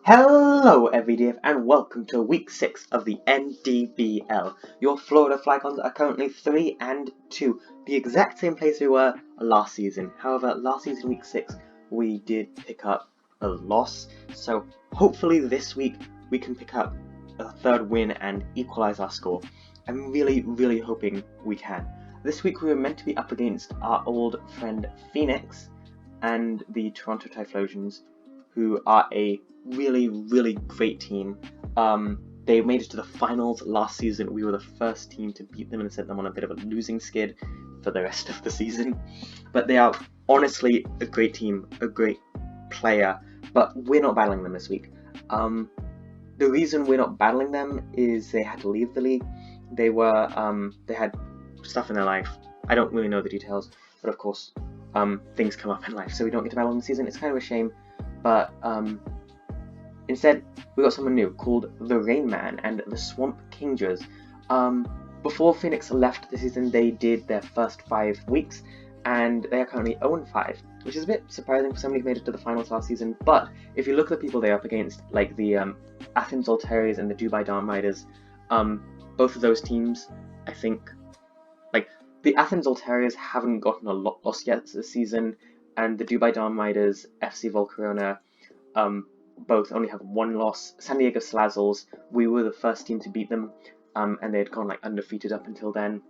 Hello everyday and welcome to week 6 of the NDBL. Your Florida Flygons are currently 3-2, the exact same place we were last season. However, last season week 6 we did pick up a loss, so hopefully this week we can pick up a third win and equalize our score. I'm really hoping we can. This week we were meant to be up against our old friend Phoenix and the Toronto Typhlosions, who are a really great team. They made it to the finals last season. We were the first team to beat them and set them on a bit of a losing skid for the rest of the season. But they are honestly a great team, a great player, but we're not battling them this week. The reason we're not battling them is they had to leave the league. They had stuff in their life. I don't really know the details, but of course, things come up in life, so we don't get to battle them this season. It's kind of a shame, but instead, we got someone new called the Rain Man and the Swamp Kingdras. Before Phoenix left the season, they did their first 5 weeks, and they are currently 0-5, which is a bit surprising for somebody who made it to the finals last season. But if you look at the people they're up against, like the Athens Altairias and the Dubai Dharm Riders, both of those teams, I think, like, the Athens Altairias haven't gotten a loss yet this season, and the Dubai Dharm Riders, FC Volcarona, both only have 1 loss. San Diego Slazzles, we were the first team to beat them, and they had gone like undefeated up until then.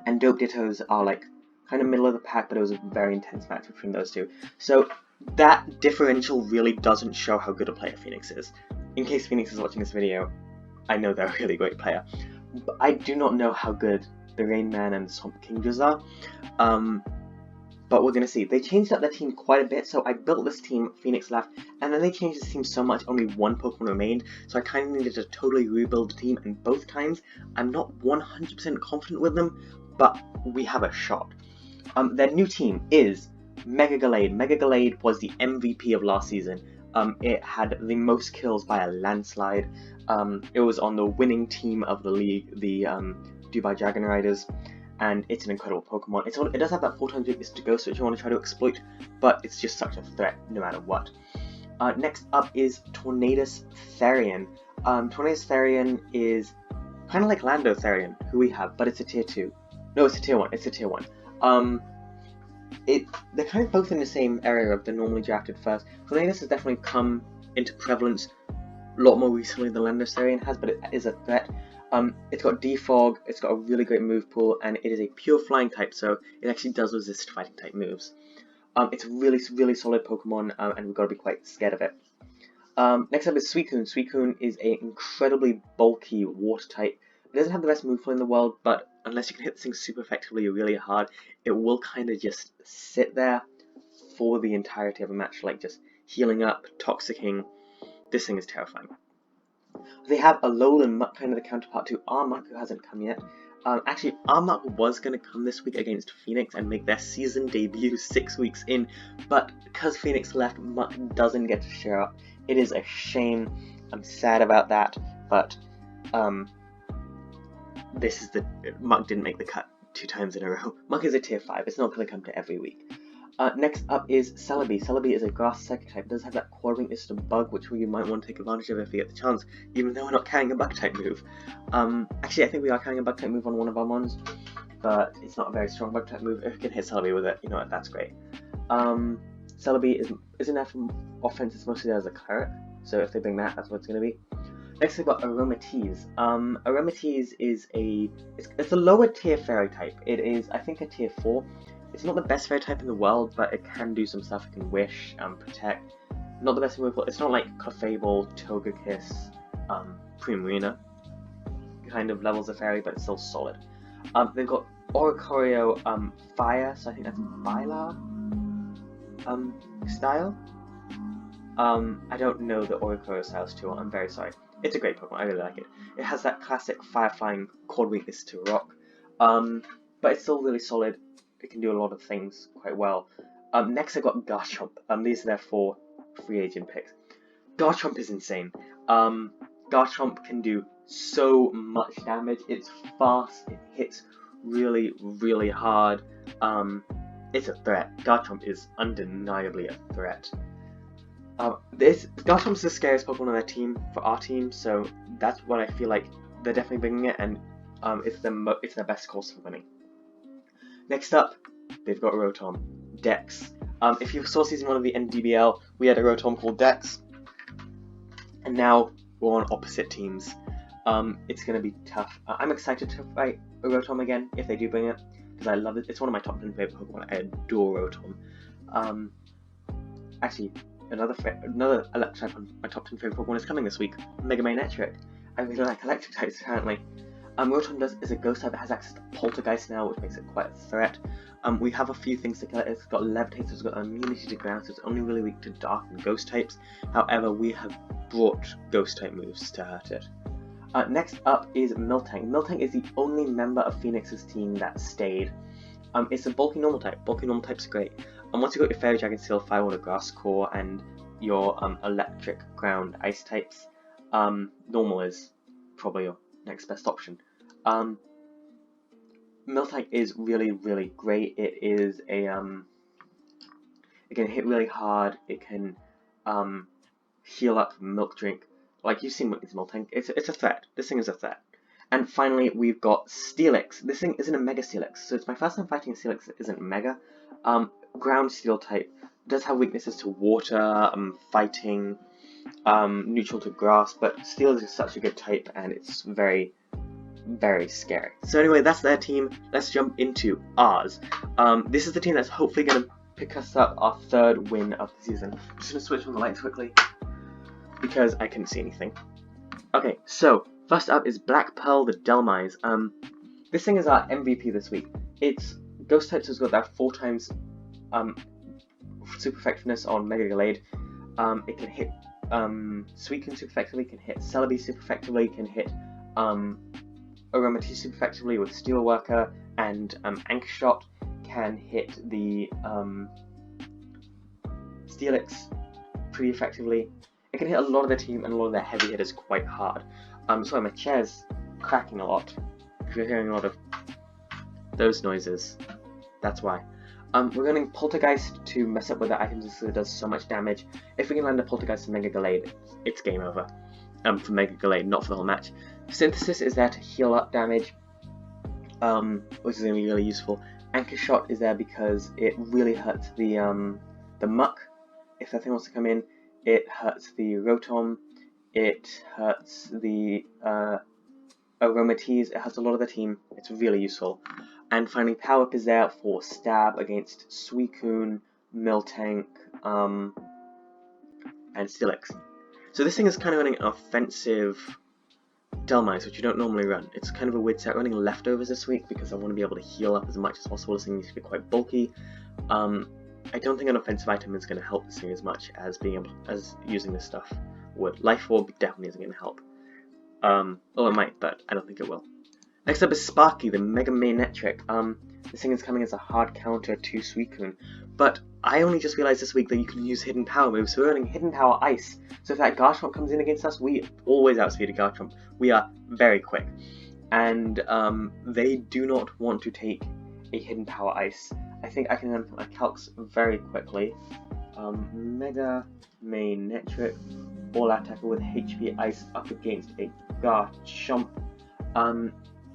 And Dope Dittos are like kind of middle of the pack, but it was a very intense match between those two. So that differential really doesn't show how good a player Phoenix is. In case Phoenix is watching this video, I know they're a really great player, but I do not know how good the Rain Man and the Swamp Kingdras are. But we're going to see. They changed up their team quite a bit, so I built this team, Phoenix left, and then they changed this team so much, only 1 Pokemon remained, so I kind of needed to totally rebuild the team, and both times, I'm not 100% confident with them, but we have a shot. Their new team is Mega Gallade. Mega Gallade was the MVP of last season. It had the most kills by a landslide. It was on the winning team of the league, the Dubai Dragon Riders. And it's an incredible Pokemon. It does have that 4 times weakness to Ghost, which you want to try to exploit, but it's just such a threat no matter what. Next up is Tornadus Therian. Tornadus Therian is kind of like Lando Therian, who we have, but it's a tier 2. No, it's a tier 1. It's a tier 1. They're kind of both in the same area of the normally drafted first. Tornadus has definitely come into prevalence a lot more recently than Lando Therian has, but it is a threat. It's got Defog, it's got a really great move pool, and it is a pure flying type, so it actually does resist fighting type moves. It's a really solid Pokemon, and we've got to be quite scared of it. Next up is Suicune. Suicune is an incredibly bulky water type. It doesn't have the best move pool in the world, but unless you can hit this thing super effectively really hard, it will kind of just sit there for the entirety of a match, like just healing up, toxicking. This thing is terrifying. They have a Alolan Muck, kind of the counterpart to Armuck, who hasn't come yet. Actually, Armuck was going to come this week against Phoenix and make their season debut 6 weeks in, but because Phoenix left, Muck doesn't get to share up. It is a shame. I'm sad about that, but Muck didn't make the cut 2 times in a row. Muck is a tier 5. It's not going to come to every week. Next up is Celebi. Celebi is a grass psychic type. It does have that core weakness to bug, which you might want to take advantage of if you get the chance, even though we're not carrying a bug type move. Actually, I think we are carrying a bug type move on one of our mons, but it's not a very strong bug type move. If you can hit Celebi with it, you know what, that's great. Celebi isn't there from offense, it's mostly there as a cleric, so if they bring that, that's what it's going to be. Next we've got Aromatisse. Aromatisse is it's a lower tier fairy type. It is, I think, a tier 4. It's not the best fairy type in the world, but it can do some stuff. It can Wish, Protect. Not the best move. It's not like Clefable, Togekiss, Primarina kind of levels of fairy, but it's still solid. They've got Oricorio Fire, so I think that's Mylar style. I don't know the Oricorio styles too well. I'm very sorry. It's a great Pokemon. I really like it. It has that classic Fire Flying core weakness to Rock, but it's still really solid. It can do a lot of things quite well. Next I've got Garchomp. These are their 4 free agent picks. Garchomp is insane. Garchomp can do so much damage. It's fast, it hits really hard. It's a threat. Garchomp is undeniably a threat. This Garchomp's the scariest Pokemon on their team for our team, so that's what I feel like they're definitely bringing it, and it's their best course for winning. Next up, they've got Rotom, Dex. If you saw season 1 of the NDBL, we had a Rotom called Dex, and now we're on opposite teams. It's gonna be tough. I'm excited to fight a Rotom again if they do bring it, because I love it. It's one of my top 10 favorite Pokemon. I adore Rotom. Actually, another electric type on my top 10 favorite Pokemon is coming this week. Mega Magnetric. I really like electric types apparently. Rotom is a ghost type that has access to Poltergeist now, which makes it quite a threat. We have a few things to kill it. It's got Levitate, so it's got immunity to ground, so it's only really weak to dark and ghost types. However, we have brought ghost type moves to hurt it. Next up is Miltank. Miltank is the only member of Phoenix's team that stayed. It's a bulky normal type. Bulky normal type's great. Once you've got your Fairy Dragon, Steel, Fire Water, Grass Core, and your electric, ground, ice types, normal is probably your next best option. Miltank is really, really great. It is a it can hit really hard. It can heal up Milk Drink. Like you've seen with Miltank, it's a threat. This thing is a threat. And finally, we've got Steelix. This thing isn't a Mega Steelix, so it's my first time fighting a Steelix that isn't Mega. Ground Steel type. It does have weaknesses to water, fighting, neutral to grass, but Steel is such a good type, and it's very, very scary. So anyway, that's their team. Let's jump into ours. This is the team that's hopefully going to pick us up our 3rd win of the season. I'm just going to switch on the lights quickly, because I couldn't see anything. Okay, so first up is Black Pearl the Delmise. This thing is our MVP this week. It's Ghost types has got that 4 times super effectiveness on Mega Gallade. It can hit Suicune super effectively, can hit Celebi super effectively, can hit Aromatisse super effectively with Steelworker, and Anchor Shot can hit the Steelix pretty effectively. It can hit a lot of their team and a lot of their heavy hitters quite hard. Sorry, my chair's cracking a lot. If you're hearing a lot of those noises, that's why. We're running Poltergeist to mess up with the items so it does so much damage. If we can land a Poltergeist to Mega Gallade, it's game over. For Mega Gallade, not for the whole match. Synthesis is there to heal up damage, which is going to be really useful. Anchor Shot is there because it really hurts the Muck. If that thing wants to come in, it hurts the Rotom, it hurts the Aromatisse, it hurts a lot of the team. It's really useful. And finally, Power Up is there for stab against Suicune, Miltank, and Steelix. So this thing is kind of running an offensive Delmise, which you don't normally run. It's kind of a weird set. Running leftovers this week because I want to be able to heal up as much as possible. This thing needs to be quite bulky. I don't think an offensive item is going to help this thing as much as using this stuff would. Life Orb definitely isn't going to help. Well, it might, but I don't think it will. Next up is Sparky, the Mega Magnetric. This thing is coming as a hard counter to Suicune, but I only just realized this week that you can use Hidden Power moves, so we're running Hidden Power Ice. So if that Garchomp comes in against us, we always outspeed a Garchomp. We are very quick, and they do not want to take a Hidden Power Ice. I think I can run my calcs very quickly. Mega Magnetric, all attacker with HP Ice up against a Garchomp.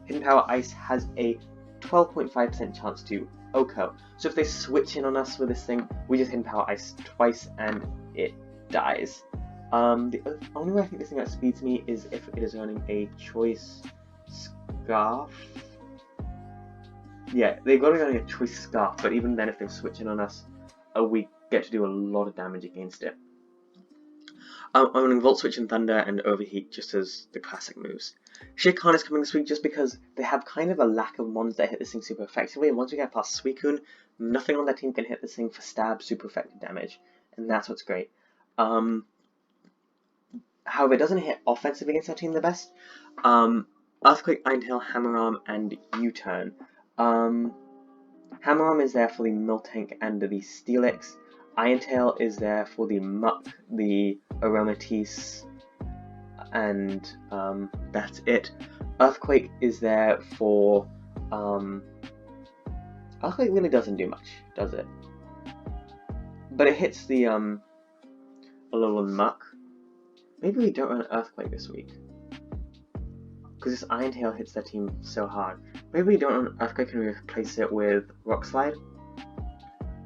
Hidden Power Ice has a 12.5% chance to OHKO. So if they switch in on us with this thing, we just Hidden Power Ice twice and it dies. The only way I think this thing outspeeds me is if it is running a Choice Scarf. Yeah, they've got to be running a Choice Scarf, but even then if they switch in on us, we get to do a lot of damage against it. I'm running Volt Switch and Thunder and Overheat just as the classic moves. Shikhan is coming this week just because they have kind of a lack of mons that hit this thing super effectively, and once we get past Suicune, nothing on their team can hit this thing for stab super effective damage, and that's what's great. However, it doesn't hit offensive against our team the best. Earthquake, Iron Tail, Hammer Arm, and U-Turn. Hammer Arm is there for the Miltank and the Steelix. Iron Tail is there for the Muck, the Aromatisse, and that's it. Earthquake is there for Earthquake really doesn't do much, does it? But it hits the Alolan Muck. Maybe we don't run Earthquake this week. Because this Iron Tail hits their team so hard. Maybe we don't run Earthquake and we replace it with Rock Slide.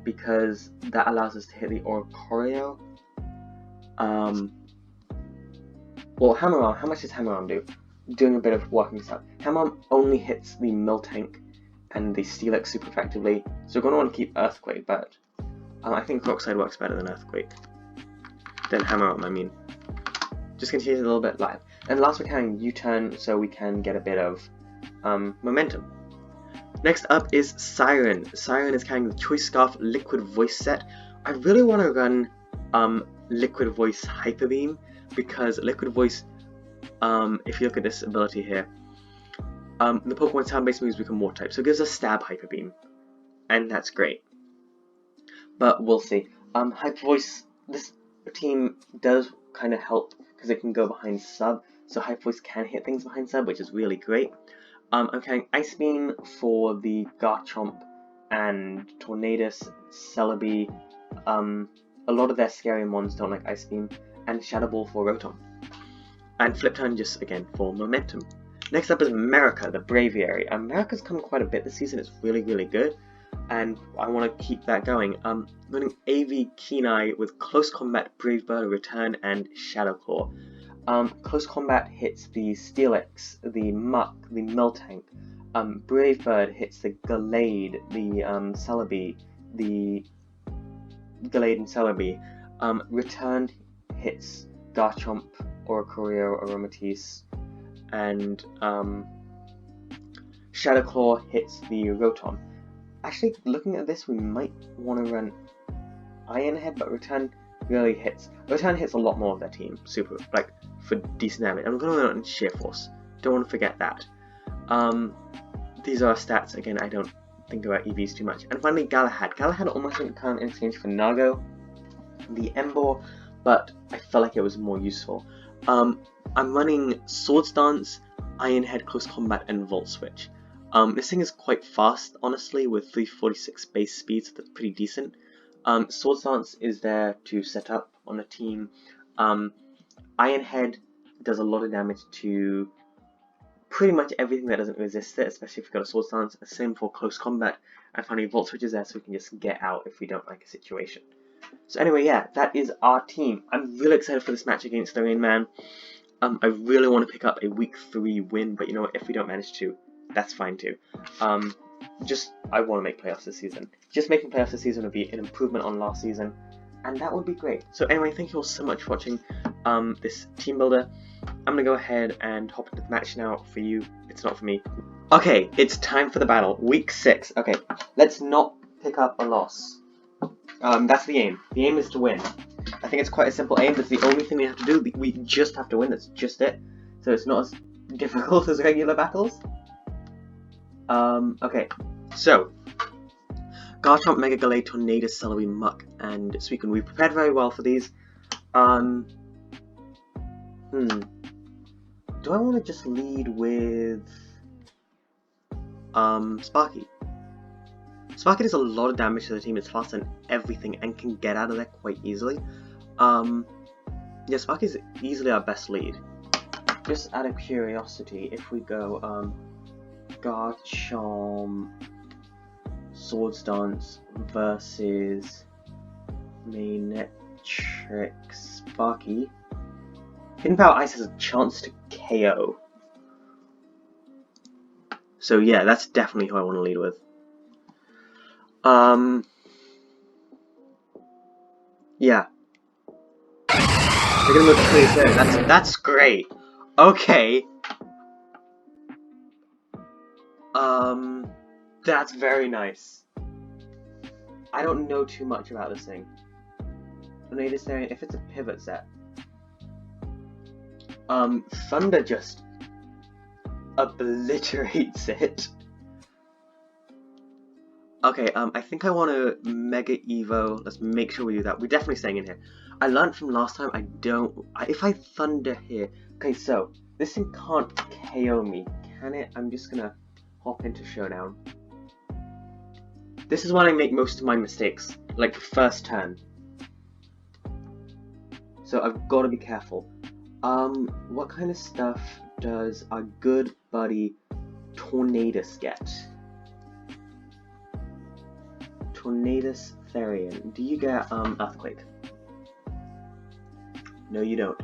Because that allows us to hit the Oricorio. Well, Hammer Arm. How much does Hammer Arm do? Doing a bit of working stuff. Hammer Arm only hits the Miltank and the Steelix super effectively. So we're going to want to keep Earthquake, but I think Rock Slide works better than Earthquake. Than Hammer Arm, I mean. Just continue a little bit live. And last we can U-turn so we can get a bit of momentum. Next up is Siren. Siren is carrying the Choice Scarf Liquid Voice set. I really want to run Liquid Voice Hyper Beam because Liquid Voice, if you look at this ability here, the Pokemon sound-based moves become Water type, so it gives us Stab Hyper Beam, and that's great. But we'll see. Hyper Voice, this team does kind of help because it can go behind sub, so Hyper Voice can hit things behind sub, which is really great. I'm carrying Ice Beam for the Garchomp and Tornadus, Celebi. A lot of their scary mons don't like Ice Beam, and Shadow Ball for Rotom. And Flip Turn just again for momentum. Next up is America, the Braviary. America's come quite a bit this season. It's really, really good, and I want to keep that going. Running AV Kenai with Close Combat, Brave Bird, Return, and Shadow Claw. Close Combat hits the Steelix, the Muck, the Miltank. Brave Bird hits the Gallade, the Celebi, the Gallade and Celebi. Return hits Garchomp, Oricorio, Aromatisse, and Shadow Claw hits the Rotom. Actually, looking at this, we might want to run Iron Head, but Return really hits. Return hits a lot more of their team, super, like, for decent damage. I'm going to run Sheer Force. Don't want to forget that. These are our stats. Again, I don't think about EVs too much. And finally, Galahad. Galahad almost didn't come in exchange for Nago, the Emboar, but I felt like it was more useful. I'm running Swords Dance, Iron Head, Close Combat, and Volt Switch. This thing is quite fast, honestly, with 346 base speed, so that's pretty decent. Swords Dance is there to set up on a team. Iron Head does a lot of damage to pretty much everything that doesn't resist it, especially if you've got a Swords Dance. Same for Close Combat, and finally Volt Switch is there so we can just get out if we don't like a situation. So anyway, yeah, that is our team. I'm really excited for this match against the Rain Man. I really want to pick up a Week 3 win, but you know what, if we don't manage to, that's fine too. I want to make playoffs this season. Just making playoffs this season would be an improvement on last season, and that would be great. So anyway, thank you all so much for watching this team builder. I'm going to go ahead and hop into the match now for you. It's not for me. Okay, it's time for the battle. Week 6. Okay, let's not pick up a loss. That's the aim. The aim is to win. I think it's quite a simple aim. That's the only thing we have to do. We just have to win. That's just it. So it's not as difficult as regular battles. Okay. So, Garchomp, Mega Gallade, Tornadus, Celebi, Muck, and Suicune. We've prepared very well for these. Do I want to just lead with Sparky? Sparky does a lot of damage to the team. It's faster than everything and can get out of there quite easily. Yeah, Sparky's easily our best lead. Just out of curiosity, if we go Garchomp, Swords Dance versus Manectric Sparky, Hidden Power Ice has a chance to KO. So yeah, that's definitely who I want to lead with. Yeah. They're gonna go pretty fair. That's great. Okay. That's very nice. I don't know too much about this thing. If it's a pivot set. Thunder just obliterates it. Okay, I think I want to Mega Evo. Let's make sure we do that. We're definitely staying in here. I learned from last time, if I Thunder here. Okay, so, this thing can't KO me, can it? I'm just gonna hop into Showdown. This is when I make most of my mistakes, like the first turn. so I've got to be careful. What kind of stuff does our good buddy Tornadus get? Tornadus Therian. Do you get Earthquake? No, you don't.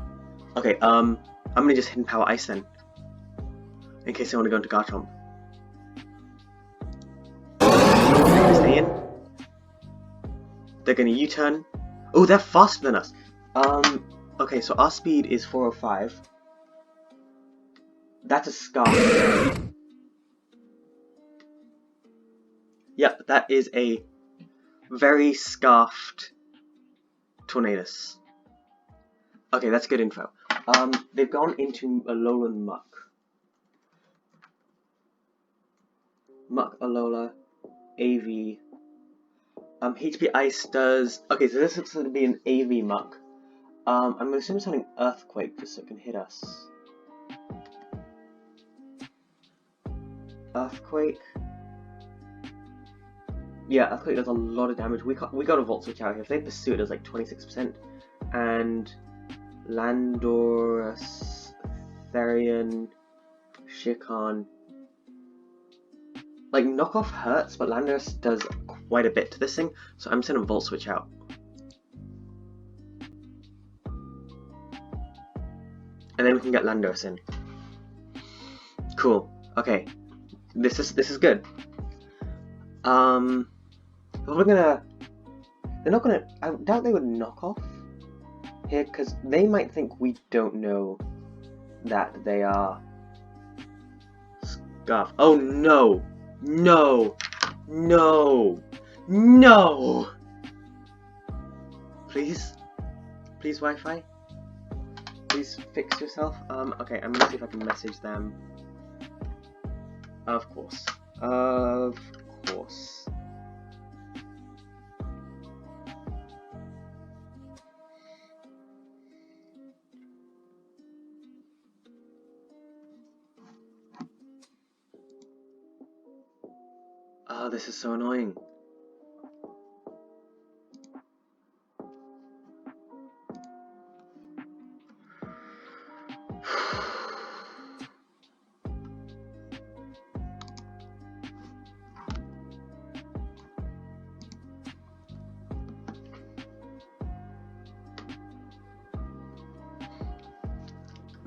Okay, I'm gonna just hidden power Ice then, in case I want to go into Garchomp. Stay in. They're gonna U-turn. Oh, they're faster than us. Okay, so our speed is 405. That's a Scarf. Yep, that is a very scarfed Tornadus. Okay, that's good info. They've gone into Alolan Muck. Muck, Alola, AV. HP Ice does... Okay, so this looks to be an AV Muck. I'm going to assume something Earthquake just so it can hit us. Earthquake. Yeah, Earthquake does a lot of damage. We got a Volt Switch out here. If they pursue it, does like 26%. And Landorus, Therian, Shikon. Like, knockoff hurts, but Landorus does quite a bit to this thing, so I'm sending Volt Switch out. And then we can get Landorus in. Cool. Okay. This is good. We're gonna... They're not gonna... I doubt they would knock off here, because they might think we don't know that they are... Scarf. Oh no! No! No! No! Please? Please, Wi-Fi? Please fix yourself. Okay, I'm gonna see if I can message them. Of course. Of course. Oh, this is so annoying.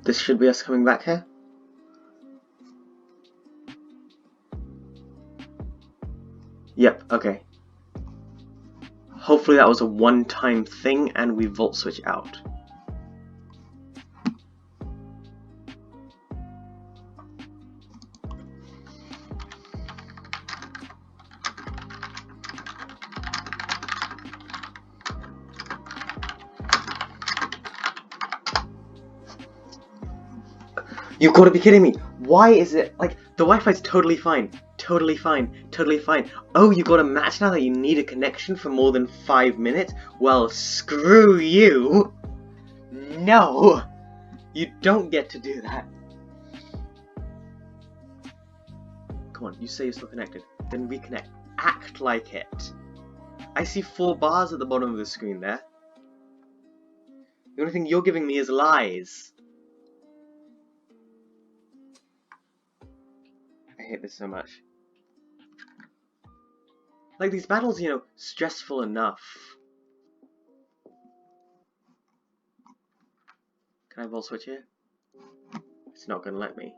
This should be us coming back here. Yep, okay. Hopefully that was a one-time thing and we Volt Switch out. You've got to be kidding me! Why is it, like, the Wi-Fi's totally fine. Totally fine. Totally fine. Oh, you got a match now that you need a connection for more than 5 minutes? Well, screw you! No! You don't get to do that. Come on, you say you're still connected. Then reconnect. Act like it. I see 4 bars at the bottom of the screen there. The only thing you're giving me is lies. I hate this so much. Like, these battles, you know, stressful enough. Can I Volt Switch here? It's not gonna let me.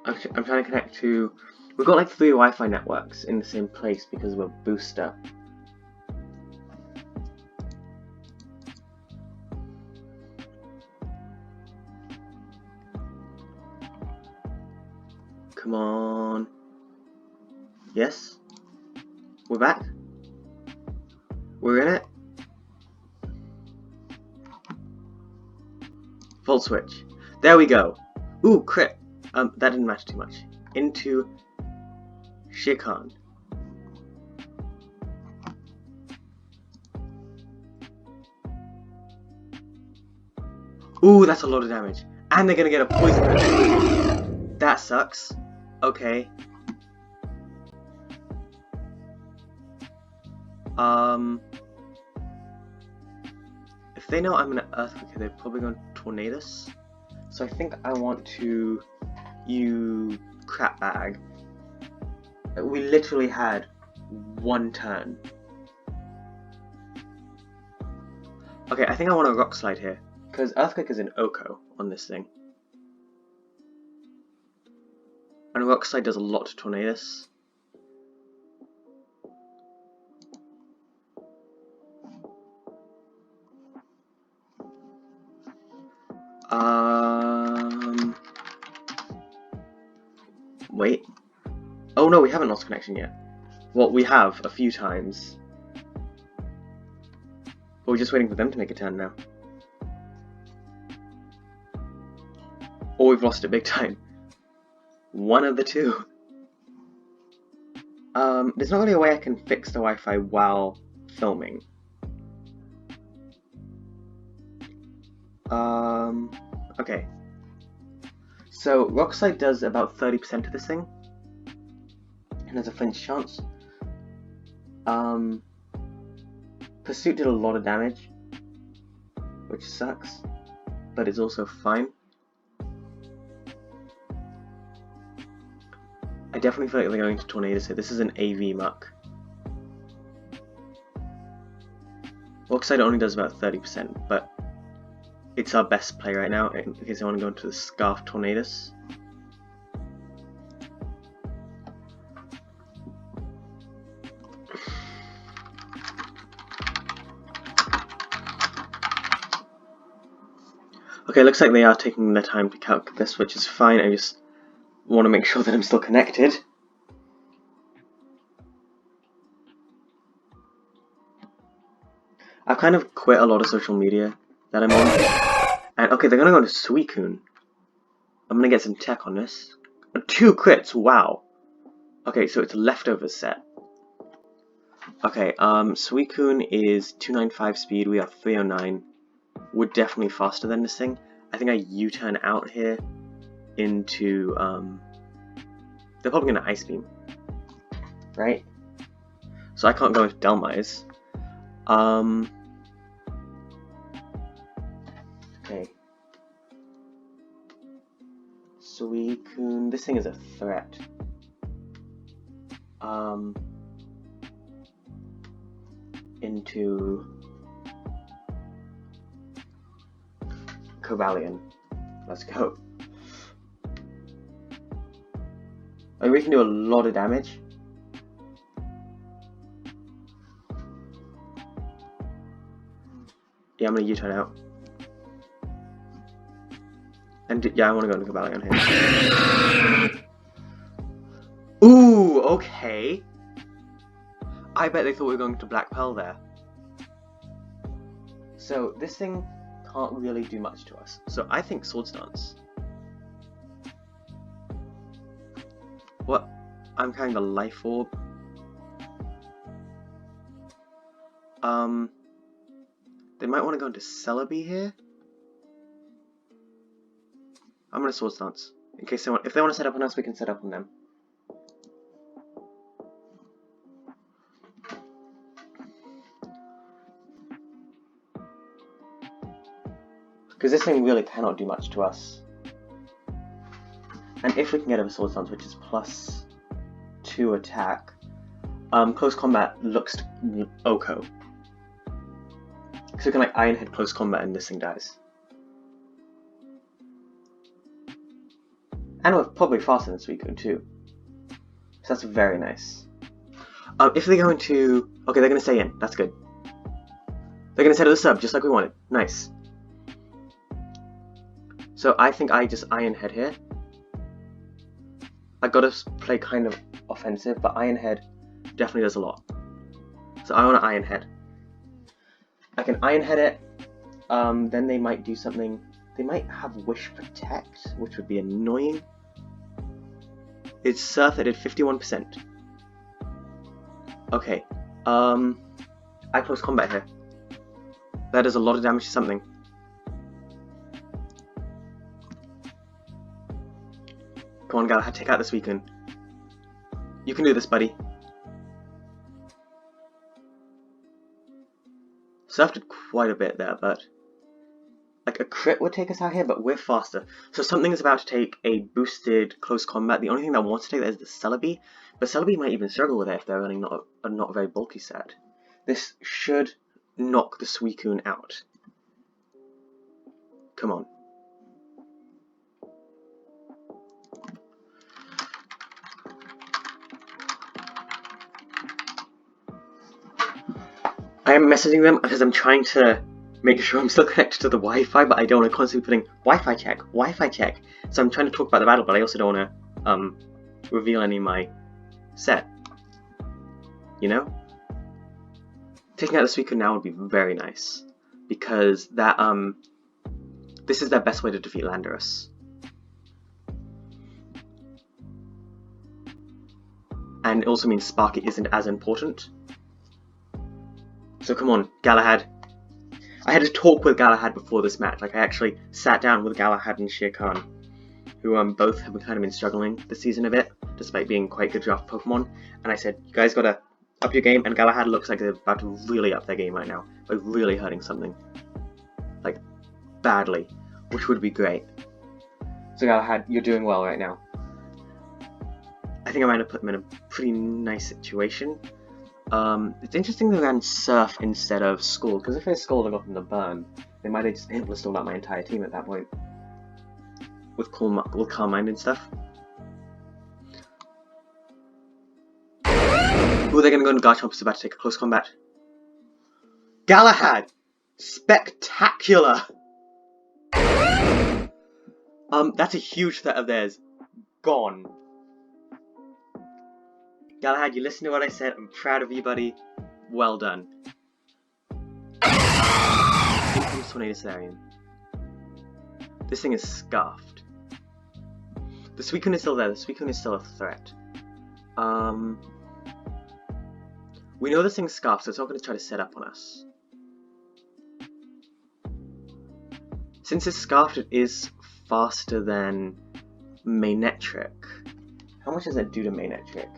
I'm trying to connect to... We've got like 3 Wi-Fi networks in the same place because of a booster. Come on. Yes? We're back? We're in it? Volt Switch. There we go. Ooh, crit. That didn't matter too much. Into Shikon. Ooh, that's a lot of damage. And they're gonna get a poison attack. That sucks. Okay. If they know I'm gonna Earthquake, they're probably going to Tornadus. So I think I want to use Crap Bag. We literally had one turn. Okay, I think I want a Rock Slide here, because Earthquake is an Oko on this thing. And a Rock Slide does a lot to Tornadus. Wait. Oh no, we haven't lost connection yet. Well, we have a few times. But we're just waiting for them to make a turn now. Or we've lost it big time. One of the two. There's not really a way I can fix the Wi-Fi while filming. Okay. So, Rock Slide does about 30% of this thing. And there's a flinch chance. Pursuit did a lot of damage, which sucks, but it's also fine. I definitely feel like they're going to Tornadus here. This is an AV muck. Rock Slide only does about 30%, but it's our best play right now in case I want to go into the Scarf Tornadus. Okay, looks like they are taking their time to calculate this, which is fine. I just want to make sure that I'm still connected. I've kind of quit a lot of social media that I'm on. And okay, they're going to go to Suicune. I'm going to get some tech on this. 2 crits, wow. Okay, so it's a leftovers set. Okay, Suicune is 295 speed, we are 309. We're definitely faster than this thing. I think I U-turn out here into, they're probably going to Ice Beam. Right? So I can't go into Delmise. Okay. Suicune, this thing is a threat. Into Cobalion. Let's go. And we can do a lot of damage. Yeah, I'm gonna U-turn out. And yeah, I want to go into Cobalion here. Ooh, okay. I bet they thought we were going to Black Pearl there. So this thing can't really do much to us. So I think Swords Dance. What? I'm carrying the Life Orb. They might want to go into Celebi here. I'm gonna Swords Dance. In case they want, if they want to set up on us, we can set up on them. Because this thing really cannot do much to us. And if we can get over Swords Dance, which is +2 attack, close combat looks Oko. So we can like Iron Head close combat and this thing dies. And we're probably faster than Suicune too. So that's very nice. If they go into... Okay, they're going to stay in. That's good. They're going to set to the sub, just like we wanted. Nice. So I think I just Iron Head here. I gotta play kind of offensive, but Iron Head definitely does a lot. So I want to Iron Head. I can Iron Head it. Then they might do something. They might have Wish Protect, which would be annoying. It's Surf that did 51%. Okay. I close combat here. That does a lot of damage to something. Come on, Gal, take out this weekend. You can do this, buddy. Surf did quite a bit there, but like a crit would take us out here, but we're faster. So something is about to take a boosted close combat. The only thing that wants to take that is the Celebi, but Celebi might even struggle with it if they're running not a very bulky set. This should knock the Suicune out. Come on. I am messaging them because I'm trying to make sure I'm still connected to the Wi-Fi, but I don't want to constantly putting Wi-Fi check. So I'm trying to talk about the battle, but I also don't want to reveal any of my set. You know? Taking out the Suicune now would be very nice, because that this is their best way to defeat Landorus. And it also means Sparky isn't as important. So come on, Galahad. I had to talk with Galahad before this match. Like, I actually sat down with Galahad and Shere Khan, who both have kind of been struggling this season a bit, despite being quite good draft Pokemon. And I said, you guys gotta up your game, and Galahad looks like they're about to really up their game right now, by really hurting something. Like, badly, which would be great. So Galahad, you're doing well right now. I think I might have put them in a pretty nice situation. It's interesting they ran Surf instead of Scald, because if they Scald and got them to burn, they might have just installed out my entire team at that point. With Calm Mind and stuff. Ooh, they're gonna go into Garchomp, is about to take a close combat. Galahad! Spectacular! That's a huge threat of theirs. Gone. Galahad, you listened to what I said. I'm proud of you, buddy. Well done. Here comes Tornadus. This thing is scuffed. The Suicune is still there. The Suicune is still a threat. We know this thing's scuffed, so it's not going to try to set up on us. Since it's scuffed, it is faster than Manectric. How much does that do to Manectric?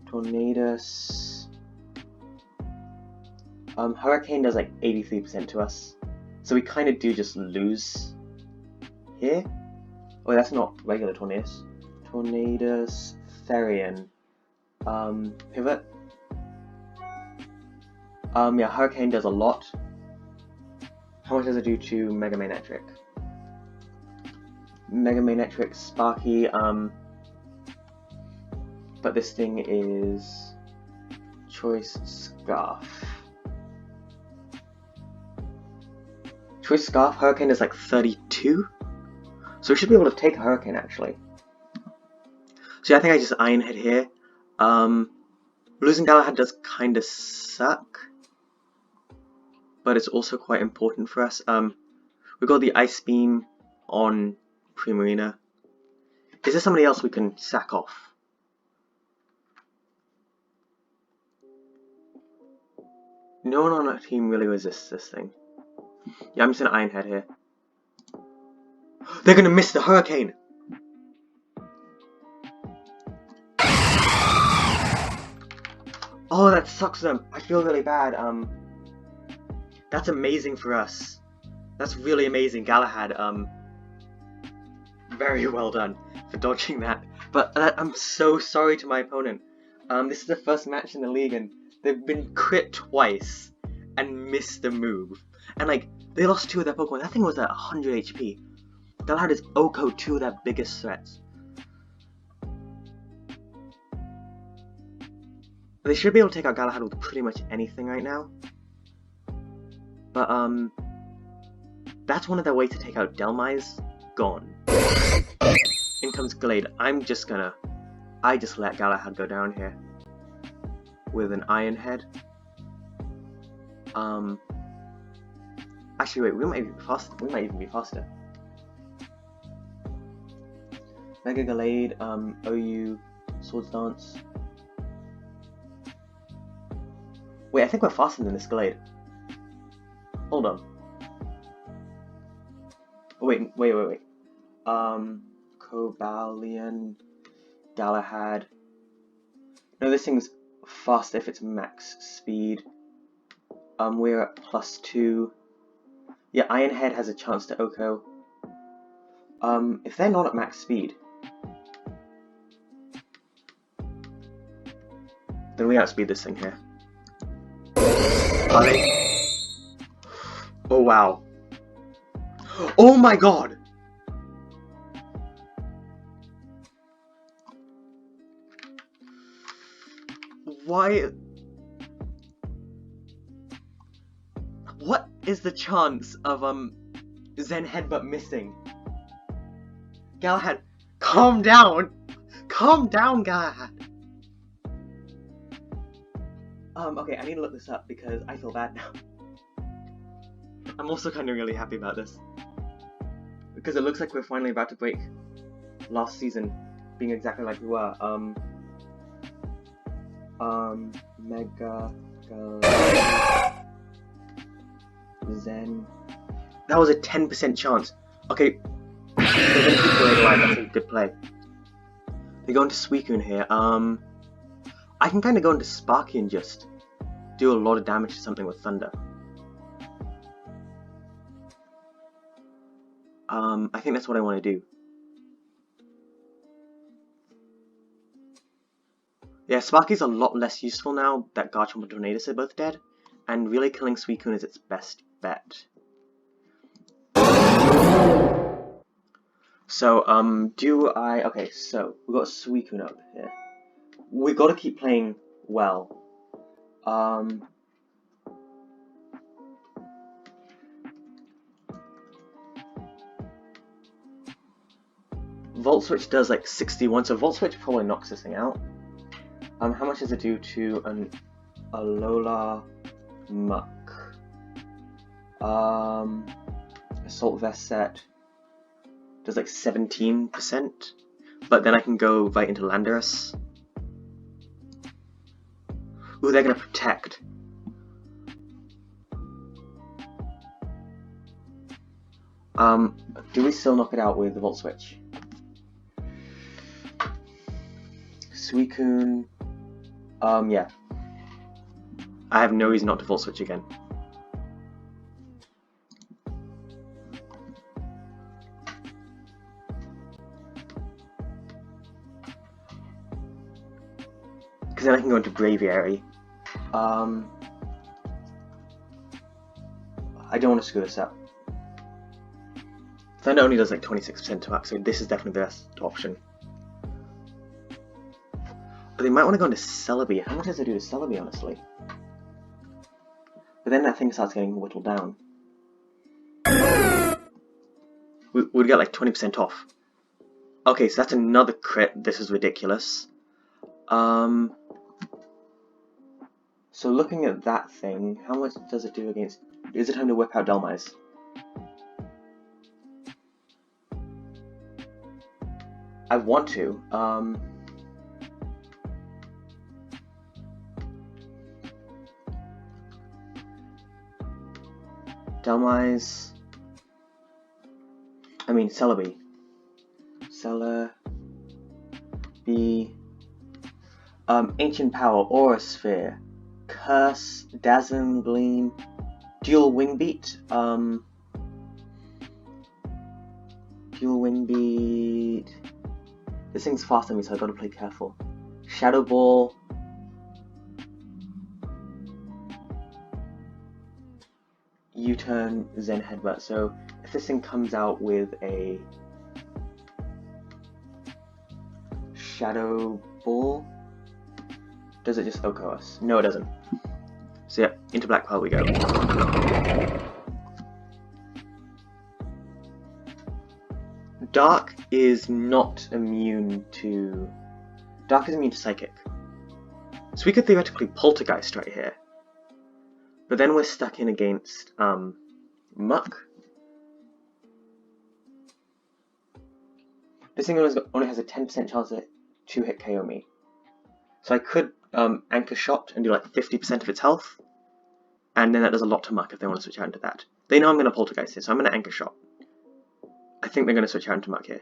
Tornadus. Hurricane does like 83% to us, so we kind of do just lose here. Oh, that's not regular Tornadus. Tornadus, Therian, Pivot. Yeah, Hurricane does a lot. How much does it do to Mega Manectric? Mega Manectric, Sparky, but this thing is Choice Scarf. Choice Scarf, Hurricane is like 32? So we should be able to take a Hurricane actually. So yeah, I think I just Iron Head here. Losing Galahad does kinda suck, but it's also quite important for us. We've got the Ice Beam on Primarina. Is there somebody else we can sack off? No one on our team really resists this thing. Yeah, I'm just gonna Iron Head here. They're gonna miss the Hurricane! Oh, that sucks them. I feel really bad. That's amazing for us. That's really amazing, Galahad. Very well done for dodging that. But I'm so sorry to my opponent. This is the first match in the league, and they've been crit twice and missed the move. And like, they lost 2 of their Pokemon. That thing was at 100 HP. Galahad is Oko 2 of their biggest threats. They should be able to take out Galahad with pretty much anything right now. But that's one of their ways to take out Delmise. Gone. In comes Glade. I just let Galahad go down here with an Iron Head. Actually, wait, we might be faster. We might even be faster. Mega Glade, OU, Swords Dance. Wait, I think we're faster than this Glade. Hold on. Oh, wait. Cobalion, Galahad. No, this thing's faster if it's max speed. We're at +2. Yeah, Iron Head has a chance to OHKO. If they're not at max speed, then we outspeed this thing here. Are they? Oh wow. Oh my god! Why? What is the chance of Zen Headbutt missing? Galahad, calm down! Calm down, Galahad! Okay, I need to look this up because I feel bad now. I'm also kind of really happy about this. Because it looks like we're finally about to break last season being exactly like we were. Mega Zen. That was a 10% chance. Okay, they're gonna keep going alive. That's a good play. They go into Suicune here. I can kind of go into Sparky and just do a lot of damage to something with Thunder. I think that's what I want to do. Yeah, Sparky's a lot less useful now that Garchomp and Tornadus are both dead, and really killing Suicune is its best bet. So, okay, so, we've got Suicune up here. We've got to keep playing well. Volt Switch does like 61, so Volt Switch probably knocks this thing out. How much does it do to an Alola Muck? Assault Vest set does like 17%, but then I can go right into Landorus. Ooh, they're gonna protect. Do we still knock it out with the Volt Switch? Suicune. Yeah. I have no reason not to Volt Switch again. Because then I can go into Braviary. I don't want to screw this up. Thunder only does like 26% to max, so this is definitely the best option. But they might want to go into Celebi. How much does it do to Celebi, honestly? But then that thing starts getting whittled down. We'd get like 20% off. Okay, so that's another crit. This is ridiculous. So looking at that thing, how much does it do against... Is it time to whip out Delmise? I want to. Delmise... I mean, Celebi. Celebi... Ancient Power, Aura Sphere, Curse, Dazzling Gleam, Dual Wing Beat, Dual Wing Beat... This thing's faster than me, so I gotta play careful. Shadow Ball... U-turn, Zen Headbutt. So if this thing comes out with a Shadow Ball, does it just OHKO us? No, it doesn't. So yeah, into Black Pearl we go. Dark is not immune to... Dark is immune to Psychic. So we could theoretically Poltergeist right here. But then we're stuck in against Muck. This thing only has a 10% chance to hit KO me. So I could Anchor Shot and do like 50% of its health. And then that does a lot to Muck if they want to switch out into that. They know I'm going to Poltergeist here, so I'm going to Anchor Shot. I think they're going to switch out into Muck here.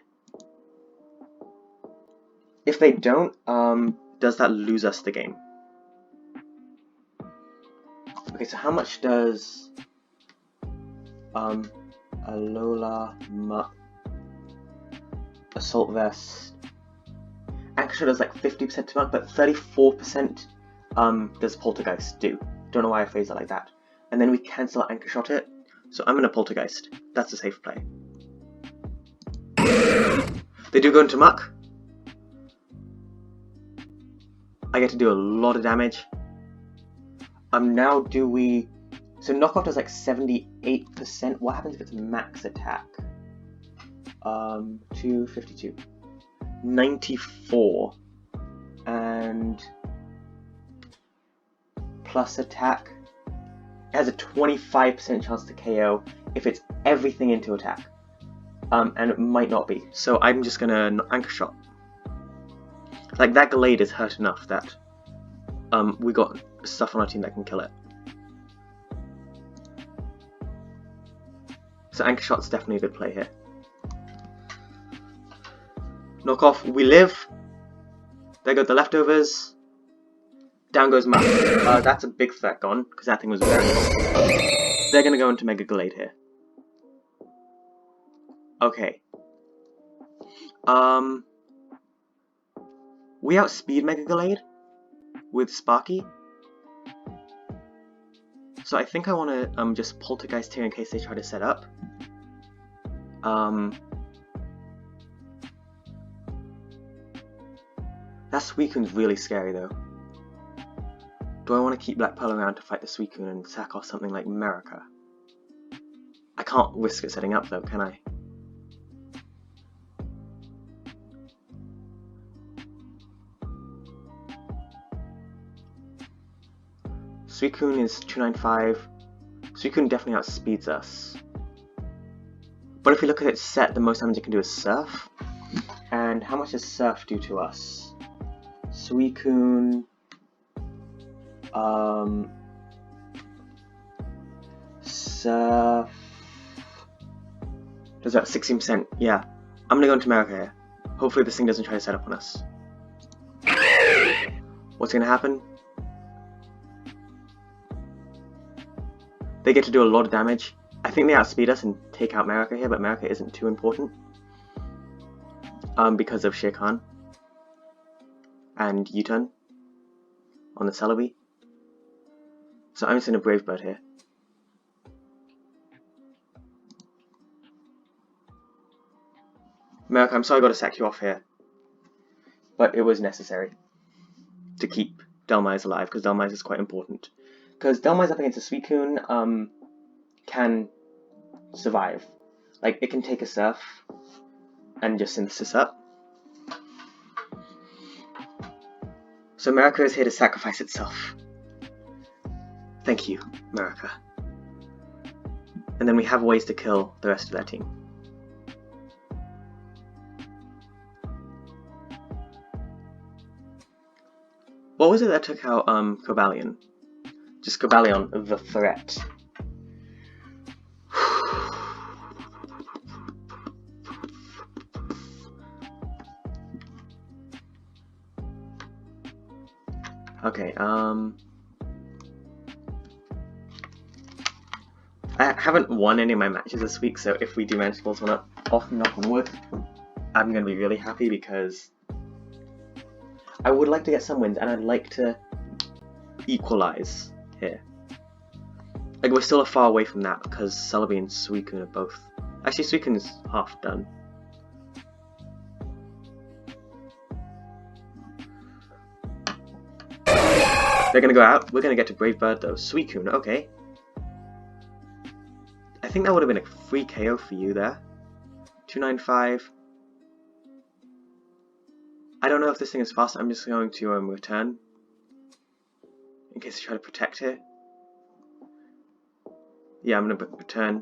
If they don't, does that lose us the game? Okay, so how much does Alola Assault Vest? Anchor Shot does like 50% to Muck, but 34% does Poltergeist do. Don't know why I phrased it like that. And then we cancel Anchor Shot it. So I'm gonna Poltergeist. That's a safe play. They do go into Muck. I get to do a lot of damage. Now do we... So knockoff does like 78%. What happens if it's max attack? 252. 94. And plus attack. It has a 25% chance to KO if it's everything into attack. And it might not be. So I'm just gonna Anchor Shot. Like, that Gallade is hurt enough that we got stuff on our team that can kill it. So Anchor Shot's definitely a good play here. Knock off, we live. There go the leftovers. Down goes Muck. That's a big threat gone, because that thing was very low. They're gonna go into Mega Gallade here. Okay. We outspeed Mega Gallade with Sparky. So I think I want to just Poltergeist here in case they try to set up. That Suicune's really scary though. Do I want to keep Black Pearl around to fight the Suicune and sack off something like America? I can't risk it setting up though, can I? Suicune is 295. Suicune definitely outspeeds us. But if we look at its set, the most damage it can do is Surf. And how much does Surf do to us? Suicune... Surf... Does that 16%? Yeah. I'm gonna go into America here. Hopefully this thing doesn't try to set up on us. What's gonna happen? They get to do a lot of damage. I think they outspeed us and take out America here, but America isn't too important. Because of Shere Khan. And U-turn. On the Celebi. So I'm just in a Brave Bird here. America, I'm sorry I got to sack you off here. But it was necessary. To keep Dhelmise alive, because Dhelmise is quite important. Because Dhelmise up against a Suicune can survive. Like, it can take a Surf and just Synthesis up. So America is here to sacrifice itself. Thank you, America. And then we have ways to kill the rest of their team. What was it that took out Cobalion? Just Cobalion, the threat. Okay, I haven't won any of my matches this week, so if we do manage to pull one up, off knock on wood, I'm going to be really happy because I would like to get some wins and I'd like to equalize here. Like, we're still far away from that because Celebi and Suicune are both... Actually, Suicune's half done. They're gonna go out. We're gonna get to Brave Bird though. Suicune, okay. I think that would have been a free KO for you there. 295. I don't know if this thing is fast. I'm just going to return. In case I try to protect here. Yeah, I'm gonna return.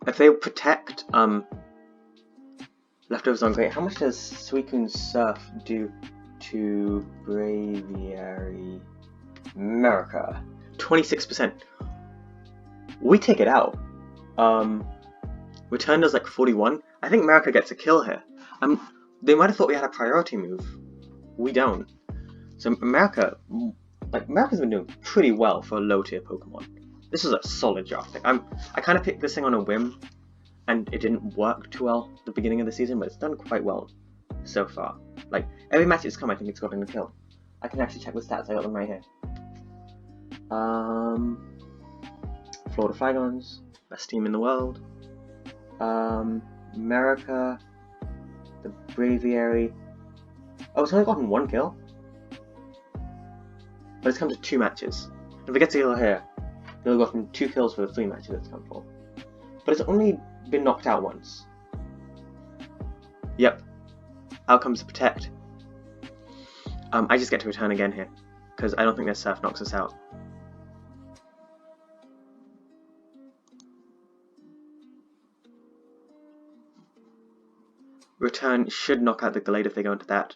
If they protect, leftovers aren't great. How much does Suicune's Surf do to Braviary America? 26%. We take it out. Return does like 41. I think America gets a kill here. They might have thought we had a priority move. We don't. So America's been doing pretty well for a low tier Pokemon. This is a solid draft pick. I kind of picked this thing on a whim, and it didn't work too well at the beginning of the season, but it's done quite well so far. Like, every match it's come, I think it's gotten a kill. I can actually check the stats, I got them right here. Florida Flygons, best team in the world. America, the Braviary. Oh, it's only gotten 1 kill? But it's come to 2 matches. If it gets a kill here, it'll go from 2 kills for the 3 matches it's come for. But it's only been knocked out once. Yep. Out comes the Protect. I just get to return again here, because I don't think their Surf knocks us out. Return should knock out the Gallade if they go into that.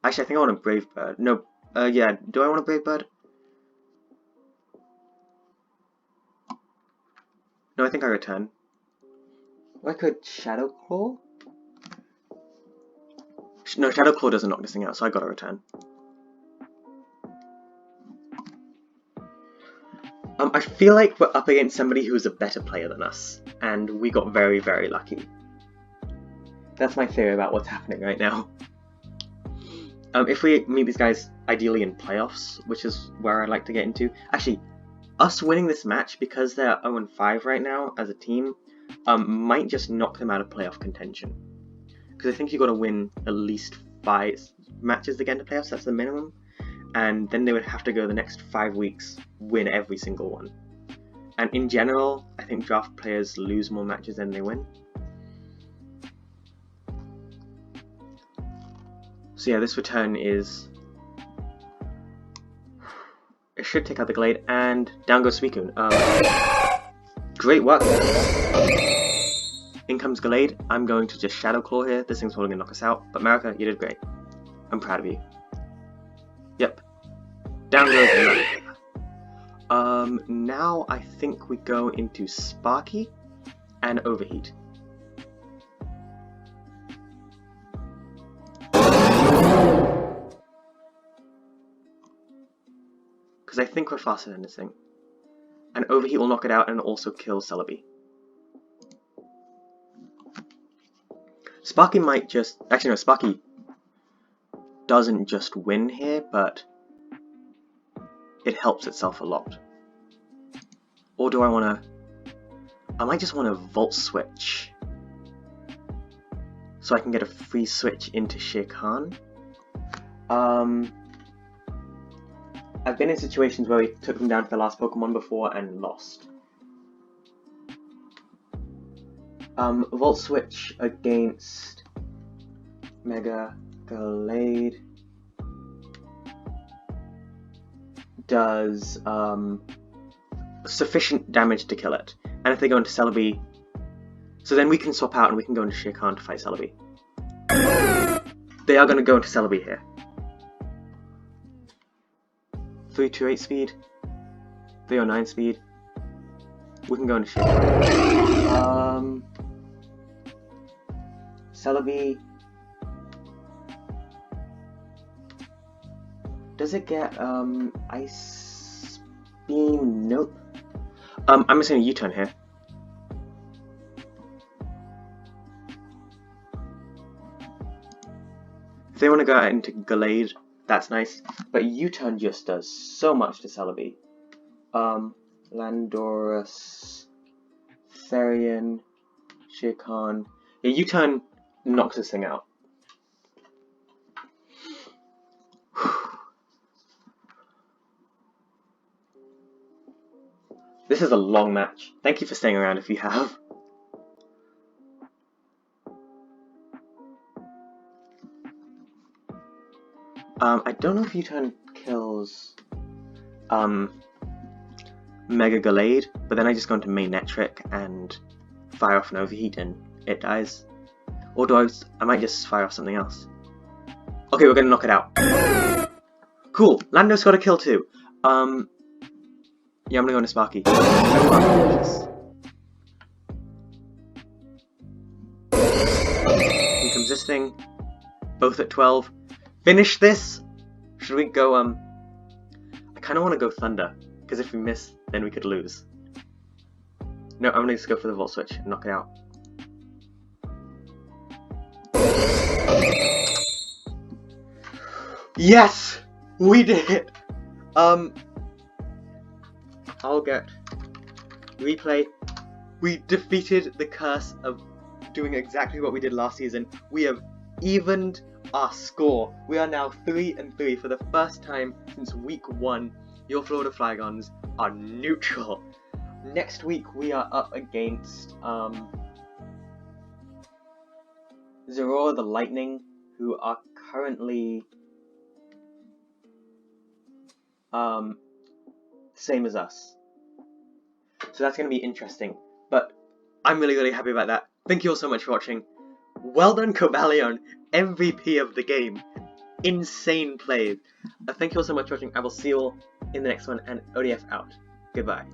Actually, I think I want a Brave Bird. No, yeah, do I want a Brave Bird? No, I think I return. Or I could Shadow Claw? No, Shadow Claw doesn't knock this thing out, so I gotta return. I feel like we're up against somebody who's a better player than us, and we got very, very lucky. That's my theory about what's happening right now. If we meet these guys ideally in playoffs, which is where I'd like to get into. Actually, us winning this match, because they're 0-5 right now as a team, might just knock them out of playoff contention. Because I think you got to win at least 5 matches to get into playoffs, that's the minimum. And then they would have to go the next 5 weeks, win every single one. And in general, I think draft players lose more matches than they win. So yeah, this return is... It should take out the Glade, and down goes Suicune. Great work. In comes Glade. I'm going to just Shadow Claw here. This thing's probably going to knock us out. But Marika, you did great. I'm proud of you. Yep. Down goes now I think we go into Sparky and Overheat. Because I think we're faster than this thing. And Overheat will knock it out and also kill Celebi. Sparky might just... Actually no, Sparky doesn't just win here, but it helps itself a lot. Or do I want to... I might just want to Volt Switch. So I can get a free switch into Shere Khan. I've been in situations where we took them down to the last Pokemon before and lost. Volt Switch against Mega Gallade does sufficient damage to kill it. And if they go into Celebi, so then we can swap out and we can go into Shere Khan to fight Celebi. They are going to go into Celebi here. 328 speed, 309 speed. We can go into Shere Khan. Celebi. Does it get Ice Beam? Nope. I'm just going to U-turn here. If they want to go out into Gallade, that's nice. But U-turn just does so much to Celebi. Landorus, Therian, Shere Khan. Yeah, U-turn knocks this thing out. This is a long match. Thank you for staying around if you have. I don't know if U-turn kills Mega Gallade, but then I just go into main Netric and fire off an Overheat and it dies. Or do I might just fire off something else. Okay, we're gonna knock it out. Cool, Lando's got a kill too. Yeah, I'm gonna go into Sparky. Here comes this thing. Both at 12. finish this, should we go, I kind of want to go Thunder, because if we miss, then we could lose. No, I'm going to just go for the Volt Switch and knock it out. Yes! We did it! I'll get replay. We defeated the curse of doing exactly what we did last season. We have evened our score. We are now 3-3 for the first time since week 1. Your Florida Flygons are neutral. Next week we are up against Zeraora the Lightning, who are currently same as us. So that's going to be interesting. But I'm really happy about that. Thank you all so much for watching. Well done, Cobalion, MVP of the game. Insane play. Thank you all so much for watching. I will see you all in the next one, and ODF out. Goodbye.